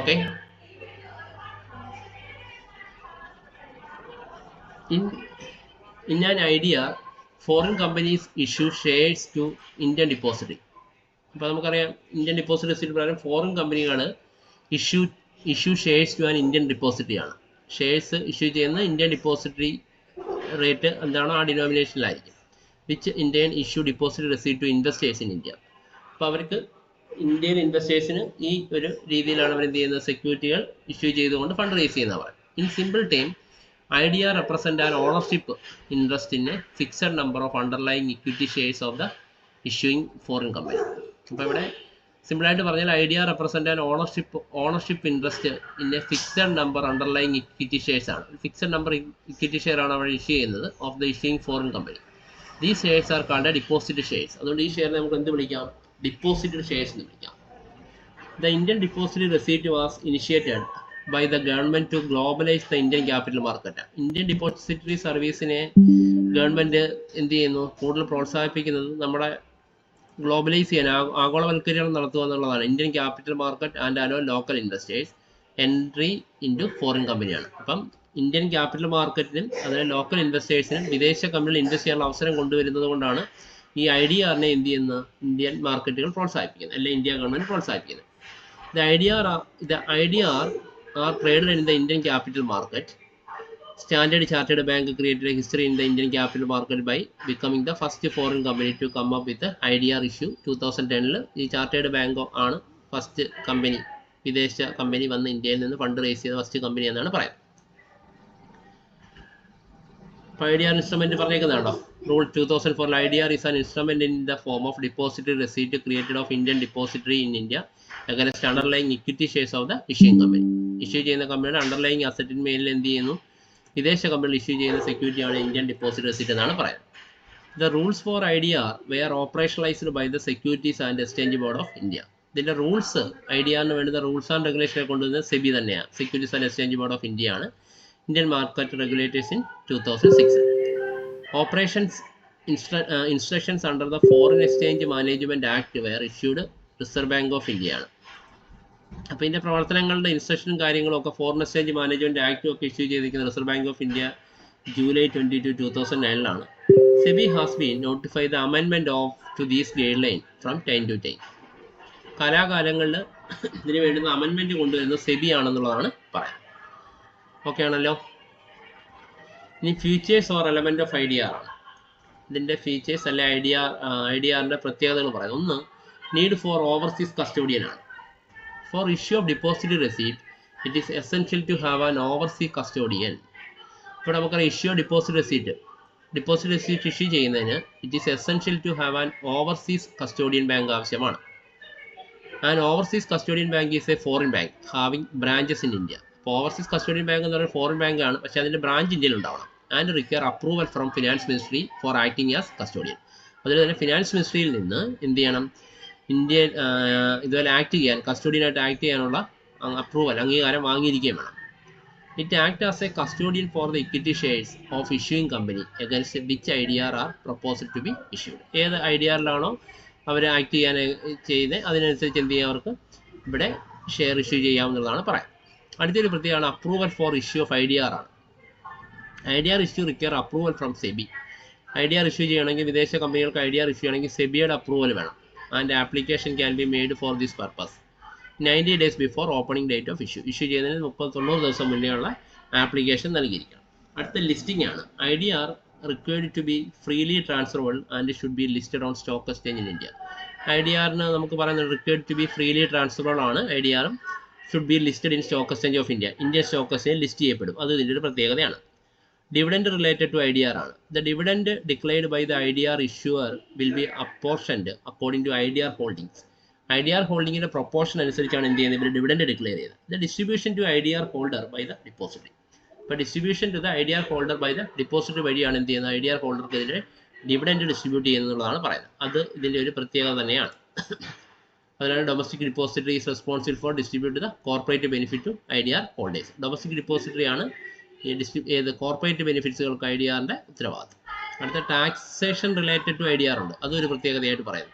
Okay. In an idea, foreign companies issue shares to Indian depository. അപ്പോൾ നമുക്കറിയാം Indian deposit receipt പ്രകാരം foreign കമ്പനികൾ issue shares to an Indian depository ആണ്. Shares issue ചെയ്യുന്ന Indian depository rate എന്താണോ ആ ഡിനോമിനേഷനിലായിരിക്കും. Which Indian issue deposit receipt to investors in India. അപ്പോൾ അവർക്ക് ഇന്ത്യൻ ഇൻവെസ്റ്റേഴ്സിന് ഈ ഒരു രീതിയിലാണ് അവർ എന്ത് ചെയ്യുന്നത്, സെക്യൂരിറ്റികൾ ഇഷ്യൂ ചെയ്തുകൊണ്ട് ഫണ്ട് റേസ് ചെയ്യുന്നവർ. In simple time, IDR represent an ownership interest in a fixed number of underlying equity shares of the issuing foreign company. അപ്പോൾ ഇവിടെ സിമ്പിളായിട്ട് പറഞ്ഞാൽ IDR represent an ownership interest in a fixed number underlying equity shares ആണ്. Fixed number equity share ആണ് അവർ issue ചെയ്യുന്നത് of the issuing foreign company. These shares are called deposit shares. അതുകൊണ്ട് ഈ ഷെയറിനെ നമുക്ക് എന്ത് വിളിക്കാം, ഡിപ്പോസിറ്റ് ഷെയർസ് എന്ന് വിളിക്കാം. The Indian deposit receipt was initiated by the government to globalize the Indian capital market. Indian depository സർവീസിനെ government എന്ത് ചെയ്യുന്നു, കൂടുതൽ പ്രോത്സാഹിപ്പിക്കുന്നത് നമ്മുടെ ഗ്ലോബലൈസ് ചെയ്യാൻ, ആഗോളവൽക്കരണം നടത്തുക എന്നുള്ളതാണ്. Indian capital market and hello local investors entry into foreign കമ്പനിയാണ്. അപ്പം ഇന്ത്യൻ ക്യാപിറ്റൽ മാർക്കറ്റിനും അതുപോലെ ലോക്കൽ ഇൻവെസ്റ്റേഴ്സിനും വിദേശ കമ്പനികൾ ഇൻവെസ്റ്റ് ചെയ്യാനുള്ള അവസരം കൊണ്ടുവരുന്നത് കൊണ്ടാണ് ഈ IDRനെ എന്ത് ചെയ്യുന്നത്, ഇന്ത്യൻ മാർക്കറ്റുകൾ പ്രോത്സാഹിപ്പിക്കുന്നത്, അല്ലെങ്കിൽ ഇന്ത്യ ഗവൺമെൻറ് പ്രോത്സാഹിപ്പിക്കുന്നത്. The IDR are traded in the Indian capital market. Standard Chartered Bank created a history in the Indian capital market by becoming the first foreign company to come up with the IDR issue. 2010 ഈ chartered bank ആണ് first company, വിദേശ company വന്ന് ഇന്ത്യയിൽ നിന്ന് fund raise ചെയ്ത first company എന്നാണ് പറയുന്നത്. അപ്പോൾ IDR ഇൻസ്ട്രുമെന്റ് പറഞ്ഞേക്കുന്നതാണോ, rule 2004. IDR is an instrument in the form of depository receipt created of Indian depository in India against underlying equity shares of the issuing company. Issue ചെയ്യുന്ന കമ്പനിയുടെ underlying അസറ്റിന് മേലിൽ എന്ത് ചെയ്യുന്നു, വിദേശ കമ്പനികൾ ഇഷ്യൂ ചെയ്യുന്ന സെക്യൂരിറ്റിയാണ് ഇന്ത്യൻ ഡിപ്പോസിറ്റ് റെസിപ്റ്റ് എന്നാണ് പറയുന്നത്. The rules for IDR were operationalised by the Securities and Exchange Board of India. ഇതിൻ്റെ റൂൾസ്, IDRന് വേണ്ടുന്ന റൂൾസ് ആൻഡ് റെഗുലേഷനെ കൊണ്ടുവരുന്നത് സെബി തന്നെയാണ്, Securities and Exchange Board of India ആണ്. Indian market regulators in 2006. Operations instructions under the Foreign Exchange Management Act were issued Reserve Bank of India ആണ്. അപ്പോൾ ഇതിൻ്റെ പ്രവർത്തനങ്ങളുടെ ഇൻസ്ട്രക്ഷനും കാര്യങ്ങളും ഒക്കെ ഫോറിൻ എക്സ്ചേഞ്ച് മാനേജ്മെൻറ്റ് ആക്ടും ഒക്കെ ഇഷ്യൂ ചെയ്തിരിക്കുന്ന Reserve Bank of India July 22, 2009 SEBI has been notify the amendment of to these guide line from time to time. കാലാകാലങ്ങളിൽ ഇതിന് വേണ്ടുന്ന അമെൻമെൻറ്റ് കൊണ്ടുവരുന്നത് സെബി ആണെന്നുള്ളതാണ് പറയാം. ഓക്കെ ആണല്ലോ. ഇനി features or element of IDR ആണ്. ഇതിൻ്റെ ഫീച്ചേഴ്സ് അല്ലെ IDRൻ്റെ പ്രത്യേകതകൾ പറയാം. ഒന്ന്, നീഡ് ഫോർ ഓവർസീസ് കസ്റ്റോഡിയൻ ആണ്. For issue of depository receipt, it is essential to have an overseas custodian. ഇപ്പോൾ നമുക്കറിയാം ഇഷ്യൂ ഡിപ്പോസിറ്റ് റെസിപ്റ്റ് ഇഷ്യൂ ചെയ്യുന്നതിന് it is essential to have an overseas custodian bank ആവശ്യമാണ്. An overseas custodian bank is a foreign bank having branches in India. അപ്പോൾ overseas custodian bank എന്ന് പറയുന്നത് foreign bank ആണ്, പക്ഷേ അതിൻ്റെ ബ്രാഞ്ച് ഇന്ത്യയിൽ ഉണ്ടാവണം. And require approval from finance ministry four acting as custodian. അതുപോലെ തന്നെ ഫിനാൻസ് മിനിസ്ട്രിയിൽ നിന്ന് എന്ത് ചെയ്യണം, ഇന്ത്യൻ ഇതുപോലെ ആക്ട് ചെയ്യാൻ, കസ്റ്റോഡിയനായിട്ട് ആക്ട് ചെയ്യാനുള്ള അപ്രൂവൽ, അംഗീകാരം വാങ്ങിയിരിക്കുകയും വേണം. It act as a custodian for the equity shares of issuing company against which IDR are proposed to be issued. ഏത് IDRലാണോ അവർ ആക്ട് ചെയ്യാൻ ചെയ്യുന്നത് അതിനനുസരിച്ച് എന്ത് ചെയ്യാം, അവർക്ക് ഇവിടെ ഷെയർ ഇഷ്യൂ ചെയ്യാവുന്നതാണ് പറയാം. അടുത്തൊരു പ്രത്യേകമാണ് approval for issue of IDR ആണ്. IDR issue require approval from SEBI. IDR issue ചെയ്യണമെങ്കിൽ, വിദേശ കമ്പനികൾക്ക് IDR ഇഷ്യൂ ചെയ്യണമെങ്കിൽ സെബിയുടെ അപ്രൂവൽ വേണം. And application can be made for this purpose 90 days before opening date of issue. Issue ചെയ്യുന്നതിന് 90 ദിവസം മുന്നേ ഉള്ള ആപ്ലിക്കേഷൻ നൽകിയിരിക്കണം. അടുത്ത ലിസ്റ്റിംഗ് ആണ്. IDR required to be freely transferable and should be listed on stock exchange in India. IDRന് നമുക്ക് പറയുന്നത് required to be freely transferable ആണ്. IDR should be listed in stock exchange of India. Indian stock exchange list ചെയ്യപ്പെടും. അത് ഇതിൻ്റെ ഒരു പ്രത്യേകതയാണ്. Dividend related to IDR ആണ്. The dividend declared by the IDR issuer will be apportioned according to IDR holdings. IDR holdingന്റെ proportion അനുസരിച്ചാണ് എന്ത് ചെയ്യുന്നത്, ഇവർ ഡിവിഡൻഡ് ഡിക്ലെയർ ചെയ്തത്. The distribution to IDR holder by the depository. അപ്പോൾ distribution to the IDR holder by the depository വഴിയാണ് എന്ത് ചെയ്യുന്നത്, IDR ഹോൾഡർക്ക് ഇതിൻ്റെ ഡിവിഡൻഡ് ഡിസ്ട്രിബ്യൂട്ട് ചെയ്യുന്നതാണ് പറയുന്നത്. അത് ഇതിൻ്റെ ഒരു പ്രത്യേകത തന്നെയാണ്. അതിനാണ് domestic depository is responsible for distribute the corporate benefit to IDR holders. Domestic depository ആണ് ഏത് കോർപ്പറേറ്റ് ബെനിഫിറ്റ്സുകൾക്ക് IDRൻ്റെ ഉത്തരവാദിത്വം. അടുത്ത ടാക്സേഷൻ റിലേറ്റഡ് ടു IDR ഉണ്ട്. അതൊരു പ്രത്യേകതയായിട്ട് പറയുന്നത്.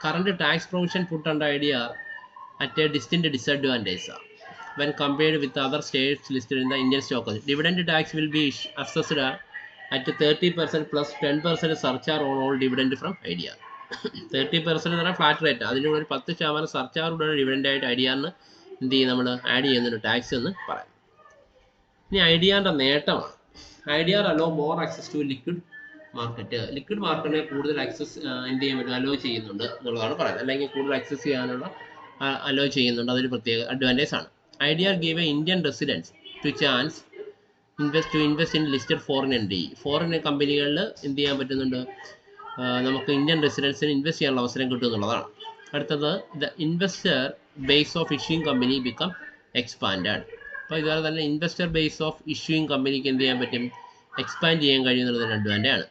Current tax provision put under IDR at a distinct disadvantage ആണ്. when compared with other states listed in the Indian stock exchange. Dividend tax will be assessed at 30% plus 10% surcharge on all dividend from IDR. 30% എന്ന് പറഞ്ഞാൽ flat rate, അതിനുള്ള ഒരു 10% surcharge dividend ആയിട്ട് ഐഡിയാറിന് എന്ത് ചെയ്യും, നമ്മൾ add ചെയ്യുന്നൊരു ടാക്സ് എന്ന് പറയും. ഇനി ഐഡിയാറിൻ്റെ നേട്ടമാണ്, IDR allow more access to liquid market. Liquid മാർക്കറ്റിനെ കൂടുതൽ ആക്സസ് എന്ത് ചെയ്യാൻ പറ്റും, അലോ ചെയ്യുന്നുണ്ട് എന്നുള്ളതാണ് പറയുന്നത്. അല്ലെങ്കിൽ കൂടുതൽ ആക്സസ് ചെയ്യാനുള്ള അലോ ചെയ്യുന്നുണ്ട്, അതൊരു പ്രത്യേക അഡ്വാൻറ്റേജ് ആണ്. IDR give a Indian residence to chance invest in listed foreign entry. Foreign കമ്പനികളിൽ എന്ത് ചെയ്യാൻ പറ്റുന്നുണ്ട്, നമുക്ക് ഇന്ത്യൻ റെസിഡൻസിന് ഇൻവെസ്റ്റ് ചെയ്യാനുള്ള അവസരം കിട്ടും എന്നുള്ളതാണ്. അടുത്തത് the investor base of issuing company become expanded. അപ്പോൾ ഇതുപോലെ തന്നെ ഇൻവെസ്റ്റർ ബേസ് ഓഫ് ഇഷ്യൂയിങ് കമ്പനിക്ക് എന്ത് ചെയ്യാൻ പറ്റും, എക്സ്പാൻഡ് ചെയ്യാൻ കഴിയുന്നതിന് അഡ്വാൻറ്റേജ് ആണ്.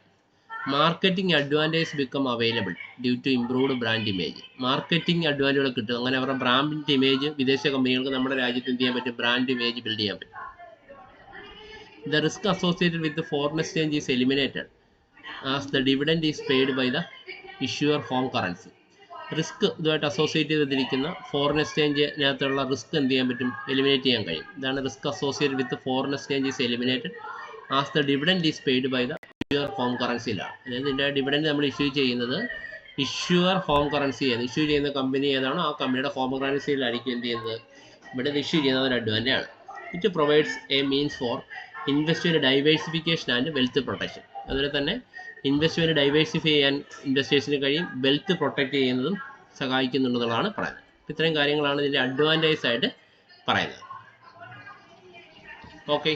Marketing advantage become available due to improved brand image. Marketing അഡ്വാൻറ്റേജുകൾ കിട്ടും, അങ്ങനെ അവരുടെ ബ്രാൻഡ് ഇമേജ് വിദേശ കമ്പനികൾക്ക് നമ്മുടെ രാജ്യത്ത് എന്ത് ചെയ്യാൻ പറ്റും, ബ്രാൻഡ് ഇമേജ് ബിൽഡ് ചെയ്യാൻ പറ്റും. The risk associated with the foreign exchange is eliminated as the dividend is paid by the issuer home currency. Risk ഇതുമായിട്ട് അസോസിയേറ്റ് ചെയ്തിരിക്കുന്ന ഫോറിൻ എക്സ്ചേഞ്ചിനകത്തുള്ള റിസ്ക് എന്ത് ചെയ്യാൻ പറ്റും, എലിമിനേറ്റ് ചെയ്യാൻ കഴിയും. ഇതാണ് risk associated with foreign exchange is eliminated as the dividend is paid by the issuer home കറൻസിയിലാണ്. അതായത് ഇതിൻ്റെ ഡിവിഡൻഡ് നമ്മൾ ഇഷ്യൂ ചെയ്യുന്നത് ഇഷ്യൂർ ഹോം കറൻസിയാണ്. ഇഷ്യൂ ചെയ്യുന്ന കമ്പനി ഏതാണോ ആ കമ്പനിയുടെ ഹോം കറൻസിയിലായിരിക്കും എന്ത് ചെയ്യുന്നത്, ഇവിടെ ഇഷ്യൂ ചെയ്യുന്നത് ഒരു അഡ്വാൻറ്റേജ് ആണ്. It provides A means four investment diversification and wealth protection. അതുപോലെ തന്നെ ഇൻവെസ്റ്റ്മെൻറ്റ് ഡൈവേഴ്സിഫൈ ചെയ്യാൻ ഇൻവെസ്റ്റേഴ്സിന് കഴിയും, വെൽത്ത് പ്രൊട്ടക്റ്റ് ചെയ്യുന്നതും സഹായിക്കുന്നുണ്ടെന്നുള്ളതാണ് പറയുന്നത്. ഇത്രയും കാര്യങ്ങളാണ് ഇതിൻ്റെ അഡ്വാൻറ്റേജ് ആയിട്ട് പറയുന്നത്. ഓക്കെ.